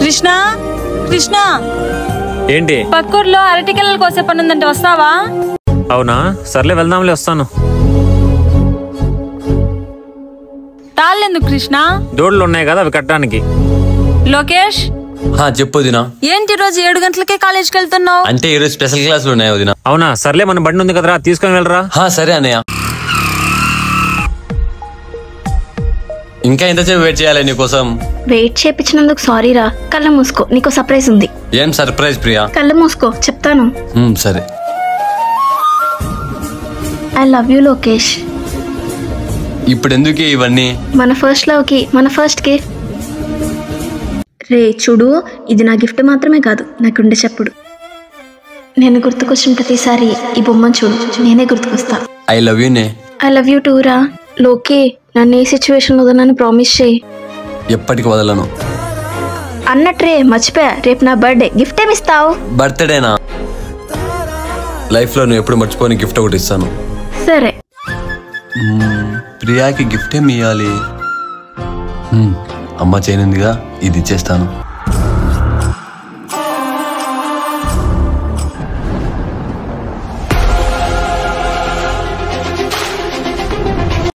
కృష్ణ కృష్ణ ఏంటి? పక్కూర్లో అరటికెళ్ళలు కోసే పని ఉందంటే వస్తావా? అవునా, సర్లే వెళ్దాంలే, వస్తాను. తాళ్ళెందుకు కృష్ణ? దూడలు ఉన్నాయి కదా, అవి కట్టడానికి. లోకేష్ చెప్పు వదినా. ఏంటి రోజు 7 గంటలకే కాలేజ్కి వెళ్తున్నావు? అంటే ఈరోజు స్పెషల్ క్లాసులు ఉన్నాయి వదినా. అవునా, సర్లే, మన బండి ఉంది కదరా, తీసుకొని వెళ్ళరా. సరే అన్నయ్య. ఇంకా ఎంతసేపు వెయిట్ చేయాలి నీకోసం? వెయిట్ చేయించినందుకు సారీ రా. కళ్ళ మూసుకో, నీకో సర్ప్రైజ్ ఉంది. ఏం సర్ప్రైజ్ ప్రియా? కళ్ళ మూసుకో, చెప్తాను. సరే. I love you Lokesh. ఇప్పుడు ఎందుకు ఇవన్నీ? మన ఫస్ట్ లవ్ కి, మన ఫస్ట్ గిఫ్ట్. రే చూడు, ఇది నా గిఫ్ట్ మాత్రమే కాదు, నాకుండే చెప్పుడు. నేను గుర్తుకొచ్చిన ప్రతిసారి ఈ బొమ్మను చూడు, నేనే గుర్తుకొస్తా. ఐ లవ్ యూ నే. ఐ లవ్ యూ టూ రా. లోకే, నన్ను ఏ సిచ్యువేషన్ వదలని ప్రామిస్ చేయి. ఎప్పటికి వదలను. అన్నట్రే మర్చిపోయా, రేపు నా బర్త్డే. గిఫ్ట్ ఏమిస్తావు? బర్త్డేనా? లైఫ్ లో నువ్వు ఎప్పుడు మర్చిపోని గిఫ్ట్ ఒకటి ఇస్తాను. సరే. ప్రియాకి గిఫ్ట్ ఏమి ఇవ్వాలి? అమ్మ చేయనుందిగా, ఇది ఇచ్చేస్తాను.